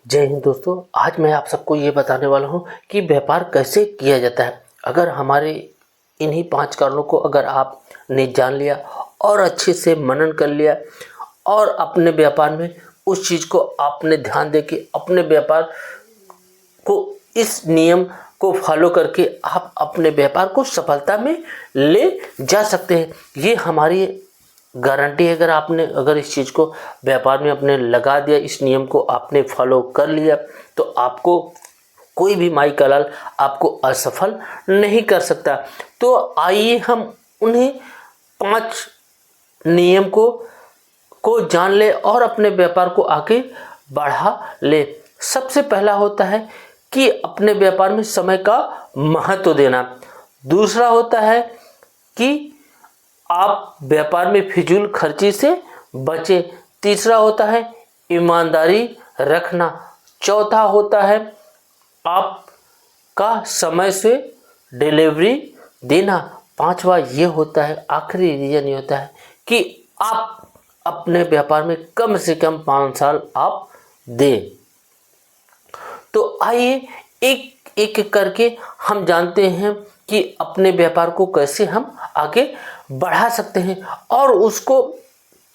जय हिंद दोस्तों। आज मैं आप सबको ये बताने वाला हूँ कि व्यापार कैसे किया जाता है। अगर हमारे इन्हीं 5 कारणों को अगर आपने जान लिया और अच्छे से मनन कर लिया और अपने व्यापार में उस चीज़ को आपने ध्यान दे के अपने व्यापार को इस नियम को फॉलो करके आप अपने व्यापार को सफलता में ले जा सकते हैं। ये हमारी गारंटी है। अगर इस चीज़ को व्यापार में अपने लगा दिया, इस नियम को आपने फॉलो कर लिया, तो आपको कोई भी माई का लाल आपको असफल नहीं कर सकता। तो आइए हम उन्हीं 5 नियम को जान ले और अपने व्यापार को आगे बढ़ा ले। सबसे पहला होता है कि अपने व्यापार में समय का महत्व देना। दूसरा होता है कि आप व्यापार में फिजूल खर्ची से बचें। तीसरा होता है ईमानदारी रखना। चौथा होता है आपका समय से डिलीवरी देना। पांचवा ये होता है, आखिरी रीजन ये होता है कि आप अपने व्यापार में कम से कम 5 साल आप दें। तो आइए एक एक करके हम जानते हैं कि अपने व्यापार को कैसे हम आगे बढ़ा सकते हैं और उसको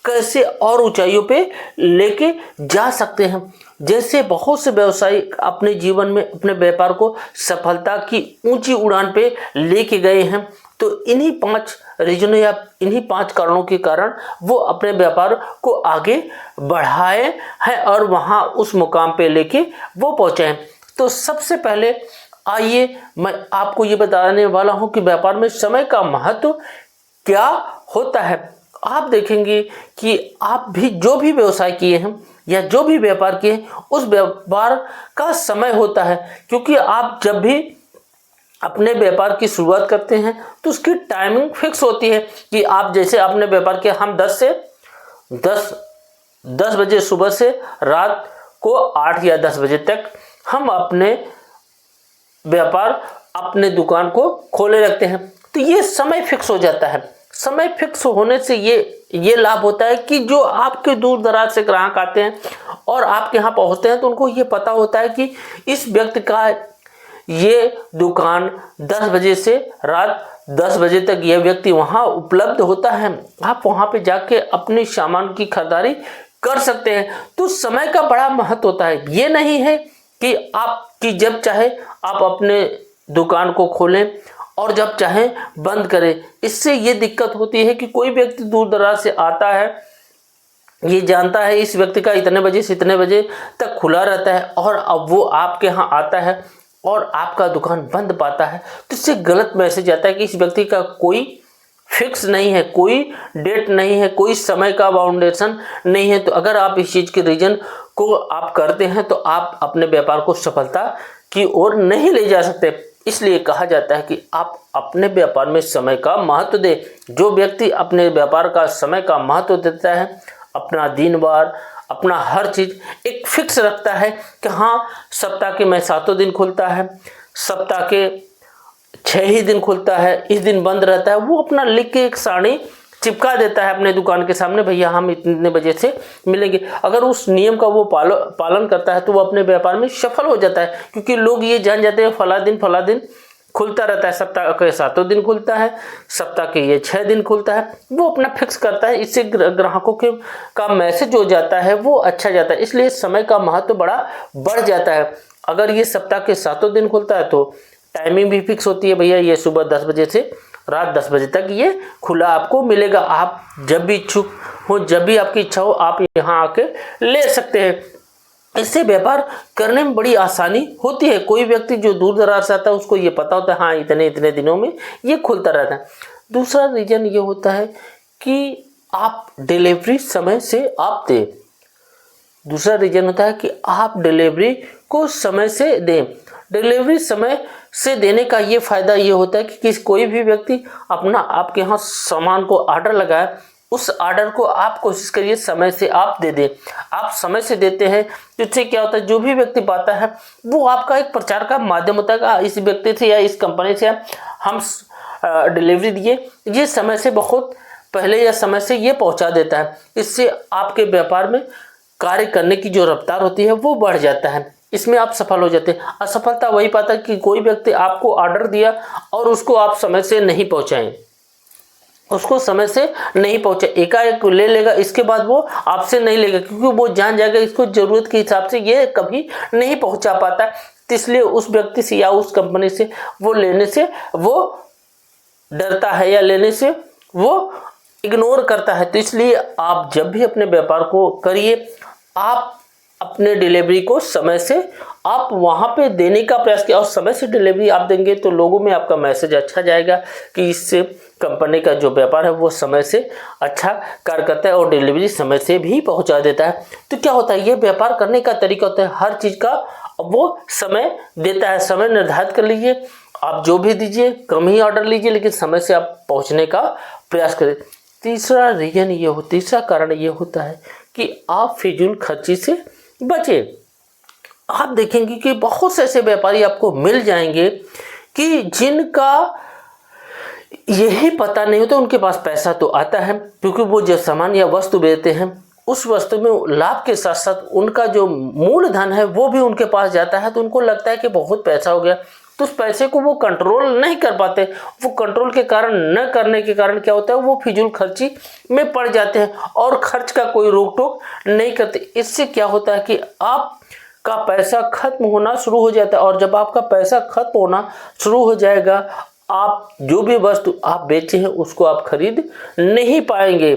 कैसे और ऊंचाइयों पे लेके जा सकते हैं। जैसे बहुत से व्यवसायी अपने जीवन में अपने व्यापार को सफलता की ऊंची उड़ान पे लेके गए हैं। तो इन्हीं 5 रीजनों या इन्हीं 5 कारणों के कारण वो अपने व्यापार को आगे बढ़ाए हैं और वहाँ उस मुकाम पे लेके वो पहुँचे हैं। तो सबसे पहले आइए मैं आपको ये बताने वाला हूँ कि व्यापार में समय का महत्व क्या होता है। आप देखेंगे कि आप भी जो भी व्यवसाय किए हैं या जो भी व्यापार किए हैं, उस व्यापार का समय होता है। क्योंकि आप जब भी अपने व्यापार की शुरुआत करते हैं तो उसकी टाइमिंग फिक्स होती है कि आप जैसे अपने व्यापार के हम 10 बजे सुबह से रात को 8 या 10 बजे तक हम अपने व्यापार अपने दुकान को खोले रखते हैं। तो ये समय फिक्स हो जाता है। समय फिक्स होने से ये लाभ होता है कि जो आपके दूर दराज से ग्राहक आते हैं और आपके यहाँ पहुँचते हैं तो उनको ये पता होता है कि इस व्यक्ति का ये दुकान 10 बजे से रात 10 बजे तक यह व्यक्ति वहाँ उपलब्ध होता है। आप वहाँ पे जाके अपने सामान की खरीदारी कर सकते हैं। तो समय का बड़ा महत्व होता है। ये नहीं है कि आपकी जब चाहे आप अपने दुकान को खोलें और जब चाहे बंद करें। इससे ये दिक्कत होती है कि कोई व्यक्ति दूर दराज से आता है, ये जानता है इस व्यक्ति का इतने बजे से इतने बजे तक खुला रहता है और अब वो आपके यहाँ आता है और आपका दुकान बंद पाता है। तो इससे गलत मैसेज आता है कि इस व्यक्ति का कोई फिक्स नहीं है, कोई डेट नहीं है, कोई समय का बाउंडेशन नहीं है। तो अगर आप इस चीज़ के रीजन को आप करते हैं तो आप अपने व्यापार को सफलता की ओर नहीं ले जा सकते। इसलिए कहा जाता है कि आप अपने व्यापार में समय का महत्व दें। जो व्यक्ति अपने व्यापार का समय का महत्व देता है, अपना दिन वार अपना हर चीज़ एक फिक्स रखता है कि हाँ सप्ताह के मैं 7 दिन खुलता है, सप्ताह के 6 ही दिन खुलता है, इस दिन बंद रहता है। वो अपना लिख के एक सारणी चिपका देता है अपने दुकान के सामने, भैया हम इतने बजे से मिलेंगे। अगर उस नियम का वो पालन करता है तो वो अपने व्यापार में सफल हो जाता है। क्योंकि लोग ये जान जाते हैं फला दिन खुलता रहता है, सप्ताह के 7 दिन खुलता है, सप्ताह के ये 6 दिन खुलता है। वो अपना फिक्स करता है। इससे ग्राहकों के का मैसेज हो जाता है, वो अच्छा जाता है। इसलिए समय का महत्व बड़ा बढ़ जाता है। अगर ये सप्ताह के 7 दिन खुलता है तो टाइमिंग भी फिक्स होती है, भैया ये सुबह 10 बजे से रात 10 बजे तक ये खुला आपको मिलेगा। आप जब भी इच्छुक हो, जब भी आपकी इच्छा हो, आप यहाँ आके ले सकते हैं। इससे व्यापार करने में बड़ी आसानी होती है। कोई व्यक्ति जो दूर दराज से आता है उसको ये पता होता है हाँ इतने दिनों में ये खुलता रहता है। दूसरा रीजन ये होता है कि आप डिलीवरी समय से आप दें। दूसरा रीजन होता है कि आप डिलीवरी को समय से दें। डिलीवरी समय से देने का ये फ़ायदा ये होता है कि कोई भी व्यक्ति अपना आपके यहाँ सामान को ऑर्डर लगाए, उस ऑर्डर को आप कोशिश करिए समय से आप दे दें। आप समय से देते हैं तो इससे क्या होता है, जो भी व्यक्ति पाता है वो आपका एक प्रचार का माध्यम होता है कि इस व्यक्ति से या इस कंपनी से हम डिलीवरी दिए, ये समय से बहुत पहले या समय से ये पहुंचा देता है। इससे आपके व्यापार में कार्य करने की जो रफ्तार होती है वो बढ़ जाता है, इसमें आप सफल हो जाते हैं। असफलता वही पाता है कि कोई व्यक्ति आपको ऑर्डर दिया और उसको आप समय से नहीं पहुंचाएं, उसको समय से नहीं पहुंचे, एकाएक ले लेगा, इसके बाद वो आपसे नहीं लेगा, क्योंकि वो जान जाएगा इसको जरूरत के हिसाब से ये कभी नहीं पहुंचा पाता। तो इसलिए उस व्यक्ति से या उस कंपनी से वो लेने से वो डरता है या लेने से वो इग्नोर करता है। तो इसलिए आप जब भी अपने व्यापार को करिए, आप अपने डिलीवरी को समय से आप वहाँ पे देने का प्रयास किया, और समय से डिलीवरी आप देंगे तो लोगों में आपका मैसेज अच्छा जाएगा कि इससे कंपनी का जो व्यापार है वो समय से अच्छा कार्य करता है और डिलीवरी समय से भी पहुँचा देता है। तो क्या होता है, ये व्यापार करने का तरीका होता है, हर चीज़ का वो समय देता है। समय निर्धारित कर लीजिए, आप जो भी दीजिए कम ही ऑर्डर लीजिए, लेकिन समय से आप पहुँचने का प्रयास करें। तीसरा कारण ये होता है कि आप फिजूल खर्ची से बचे। आप देखेंगे कि बहुत से ऐसे व्यापारी आपको मिल जाएंगे कि जिनका यही पता नहीं होता, उनके पास पैसा तो आता है, क्योंकि वो जो सामान या वस्तु बेचते हैं उस वस्तु में लाभ के साथ साथ उनका जो मूलधन है वो भी उनके पास जाता है। तो उनको लगता है कि बहुत पैसा हो गया, तो उस पैसे को वो कंट्रोल नहीं कर पाते। वो कंट्रोल के कारण न करने के कारण क्या होता है, वो फिजूल खर्ची में पड़ जाते हैं और खर्च का कोई रोक टोक नहीं करते। इससे क्या होता है कि आपका पैसा खत्म होना शुरू हो जाता है, और जब आपका पैसा खत्म होना शुरू हो जाएगा, आप जो भी वस्तु आप बेचे हैं उसको आप खरीद नहीं पाएंगे।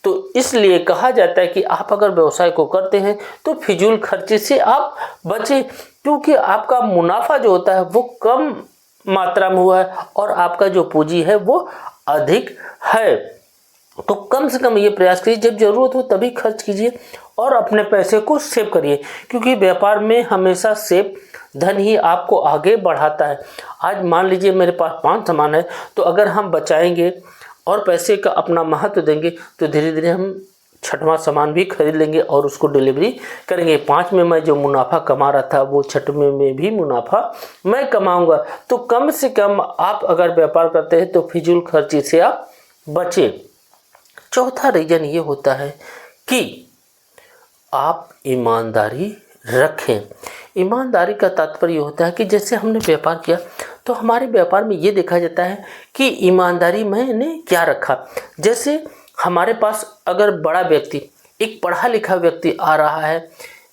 तो इसलिए कहा जाता है कि आप अगर व्यवसाय को करते हैं तो फिजूल खर्चे से आप बचें, क्योंकि आपका मुनाफा जो होता है वो कम मात्रा में हुआ है और आपका जो पूंजी है वो अधिक है। तो कम से कम ये प्रयास कीजिए, जब जरूरत हो तभी खर्च कीजिए और अपने पैसे को सेव करिए, क्योंकि व्यापार में हमेशा सेव धन ही आपको आगे बढ़ाता है। आज मान लीजिए मेरे पास 5 सामान है, तो अगर हम बचाएंगे और पैसे का अपना महत्व देंगे तो धीरे धीरे हम 6वां सामान भी खरीद लेंगे और उसको डिलीवरी करेंगे। 5 में मैं जो मुनाफा कमा रहा था वो 6वें में भी मुनाफा मैं कमाऊंगा। तो कम से कम आप अगर व्यापार करते हैं तो फिजूल खर्ची से आप बचें। चौथा रीजन ये होता है कि आप ईमानदारी रखें। ईमानदारी का तात्पर्य होता है कि जैसे हमने व्यापार किया तो हमारे व्यापार में ये देखा जाता है कि ईमानदारी मैंने क्या रखा। जैसे हमारे पास अगर बड़ा व्यक्ति, एक पढ़ा लिखा व्यक्ति आ रहा है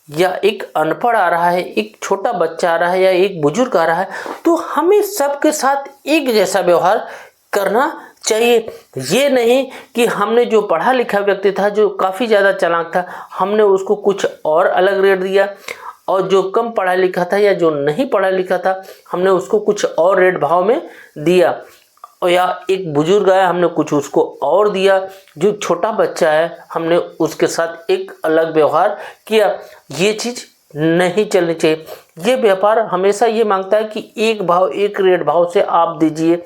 या एक अनपढ़ आ रहा है, एक छोटा बच्चा आ रहा है या एक बुजुर्ग आ रहा है, तो हमें सबके साथ एक जैसा व्यवहार करना चाहिए। ये नहीं कि हमने जो पढ़ा लिखा व्यक्ति था, जो काफ़ी ज़्यादा चालाक था, हमने उसको कुछ और अलग रेट दिया, और जो कम पढ़ा लिखा था या जो नहीं पढ़ा लिखा था हमने उसको कुछ और रेट भाव में दिया, और या एक बुजुर्ग आया हमने कुछ उसको और दिया, जो छोटा बच्चा है हमने उसके साथ एक अलग व्यवहार किया। ये चीज़ नहीं चलनी चाहिए। ये व्यापार हमेशा ये मांगता है कि एक भाव, एक रेट भाव से आप दीजिए।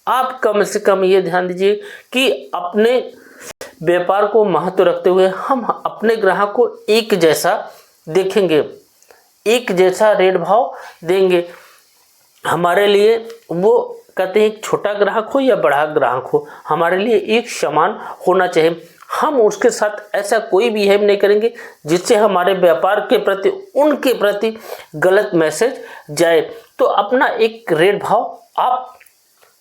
आप कम से कम ये ध्यान दीजिए कि अपने व्यापार को महत्व रखते हुए हम अपने ग्राहक को एक जैसा देखेंगे, एक जैसा रेट भाव देंगे। हमारे लिए वो कहते हैं एक छोटा ग्राहक हो या बड़ा ग्राहक हो, हमारे लिए एक समान होना चाहिए। हम उसके साथ ऐसा कोई बिहेव नहीं करेंगे जिससे हमारे व्यापार के प्रति, उनके प्रति गलत मैसेज जाए। तो अपना एक रेट भाव आप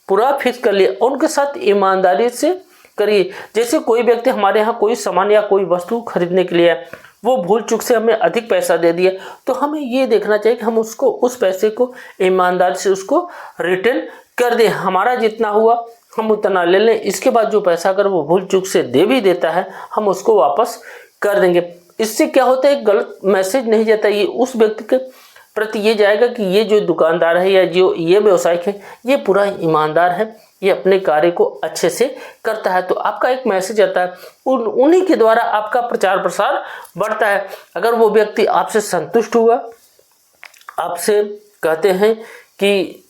पूरा फिक्स कर लिए, उनके साथ ईमानदारी से करिए। जैसे कोई व्यक्ति हमारे यहाँ कोई सामान या कोई वस्तु खरीदने के लिए है, वो भूल चूक से हमें अधिक पैसा दे दिया, तो हमें ये देखना चाहिए कि हम उसको, उस पैसे को ईमानदारी से उसको रिटर्न कर दें। हमारा जितना हुआ हम उतना ले लें, इसके बाद जो पैसा अगर वो भूल चूक से दे भी देता है हम उसको वापस कर देंगे। इससे क्या होता है, गलत मैसेज नहीं जाता, ये उस व्यक्ति के प्रति ये जाएगा कि ये जो दुकानदार है या जो ये व्यवसायिक है ये पूरा ईमानदार है, ये अपने कार्य को अच्छे से करता है। तो आपका एक मैसेज आता है, उन्हीं के द्वारा आपका प्रचार प्रसार बढ़ता है। अगर वो व्यक्ति आपसे संतुष्ट हुआ, आपसे कहते हैं कि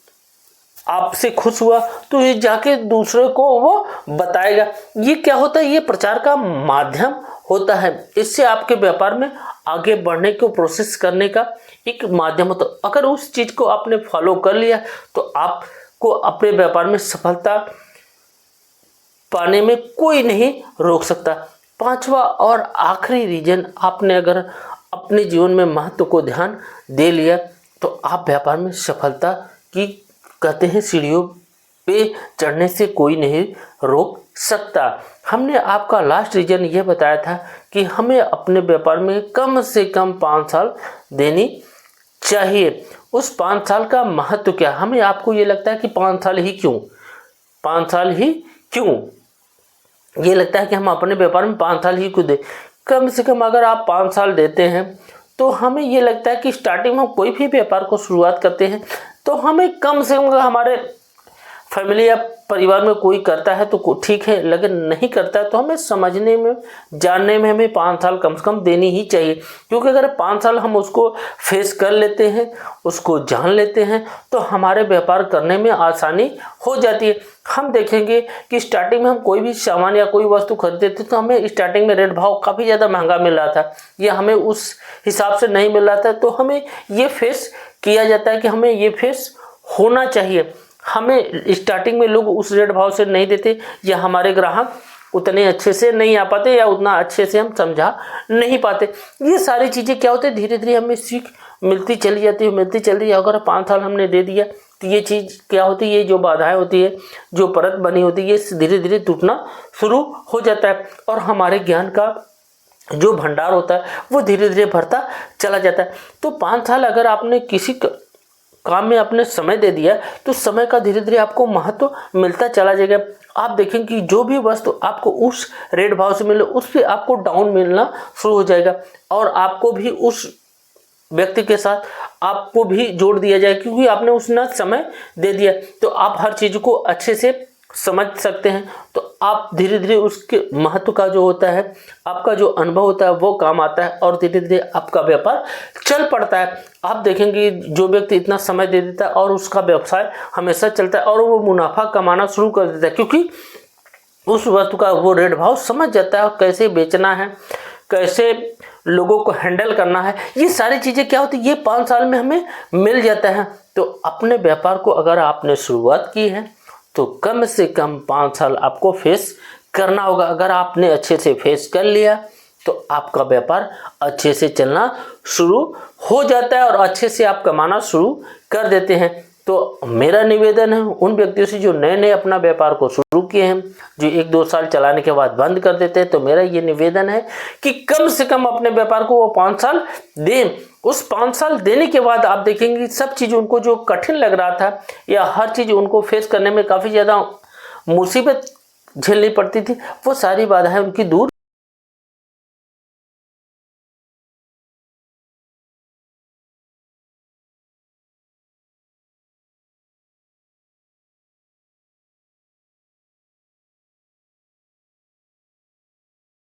आपसे खुश हुआ, तो ये जाके दूसरे को वो बताएगा। ये क्या होता है, ये प्रचार का माध्यम होता है। इससे आपके व्यापार में आगे बढ़ने को, प्रोसेस करने का एक माध्यम होता है। अगर उस चीज़ को आपने फॉलो कर लिया तो आपको अपने व्यापार में सफलता पाने में कोई नहीं रोक सकता। पांचवा और आखिरी रीजन, आपने अगर अपने जीवन में महत्व को ध्यान दे लिया तो आप व्यापार में सफलता की, कहते हैं, सीढ़ियों पे चढ़ने से कोई नहीं रोक सकता। हमने आपका लास्ट रीजन ये बताया था कि हमें अपने व्यापार में कम से कम 5 साल देनी चाहिए। उस 5 साल का महत्व क्या? हमें आपको ये लगता है कि 5 साल ही क्यों, 5 साल ही क्यों, ये लगता है कि हम अपने व्यापार में 5 साल ही क्यों दें? कम से कम अगर आप 5 साल देते हैं तो हमें ये लगता है कि स्टार्टिंग में हम कोई भी व्यापार को शुरुआत करते हैं तो हमें कम से कम, हमारे फैमिली या परिवार में कोई करता है तो ठीक है, लेकिन नहीं करता है तो हमें समझने में, जानने में हमें 5 साल कम से कम देनी ही चाहिए। क्योंकि अगर 5 साल हम उसको फेस कर लेते हैं, उसको जान लेते हैं, तो हमारे व्यापार करने में आसानी हो जाती है। हम देखेंगे कि स्टार्टिंग में हम कोई भी सामान या कोई वस्तु खरीदते थे तो हमें स्टार्टिंग में रेट भाव काफ़ी ज़्यादा महंगा मिल रहा था या हमें उस हिसाब से नहीं मिल रहा था, तो हमें ये फेस किया जाता है कि हमें ये फेस होना चाहिए। हमें स्टार्टिंग में लोग उस रेट भाव से नहीं देते या हमारे ग्राहक उतने अच्छे से नहीं आ पाते या उतना अच्छे से हम समझा नहीं पाते। ये सारी चीज़ें क्या होते हैं, धीरे धीरे हमें सीख मिलती चली जाती है। अगर 5 साल हमने दे दिया तो ये चीज़ क्या होती है, ये जो बाधाएं होती है, जो परत बनी होती है, ये धीरे धीरे टूटना शुरू हो जाता है और हमारे ज्ञान का जो भंडार होता है वो धीरे धीरे भरता चला जाता है। तो 5 साल अगर आपने किसी काम में अपने समय दे दिया तो समय का धीरे धीरे आपको महत्व मिलता चला जाएगा। आप देखें कि जो भी वस्तु आपको उस रेट भाव से मिले उस पे आपको डाउन मिलना शुरू हो जाएगा और आपको भी उस व्यक्ति के साथ आपको भी जोड़ दिया जाए, क्योंकि आपने उसने समय दे दिया। तो आप हर चीज़ को अच्छे से समझ सकते हैं, तो आप धीरे धीरे उसके महत्व का जो होता है, आपका जो अनुभव होता है वो काम आता है और धीरे धीरे आपका व्यापार चल पड़ता है। आप देखेंगे जो व्यक्ति इतना समय दे देता है और उसका व्यवसाय हमेशा चलता है और वो मुनाफा कमाना शुरू कर देता है, क्योंकि उस वस्तु का वो रेट भाव समझ जाता है, कैसे बेचना है, कैसे लोगों को हैंडल करना है। ये सारी चीज़ें क्या होती है, ये 5 साल में हमें मिल जाता है। तो अपने व्यापार को अगर आपने शुरुआत की है तो कम से कम 5 साल आपको फेस करना होगा। अगर आपने अच्छे से फेस कर लिया तो आपका व्यापार अच्छे से चलना शुरू हो जाता है और अच्छे से आप कमाना शुरू कर देते हैं। तो मेरा निवेदन है उन व्यक्तियों से जो नए नए अपना व्यापार को शुरू किए हैं, जो 1-2 साल चलाने के बाद बंद कर देते हैं, तो मेरा ये निवेदन है कि कम से कम अपने व्यापार को वो 5 साल दें। उस 5 साल देने के बाद आप देखेंगे सब चीज़ उनको जो कठिन लग रहा था या हर चीज़ उनको फेस करने में काफ़ी ज़्यादा मुसीबत झेलनी पड़ती थी, वो सारी बाधाएं उनकी दूर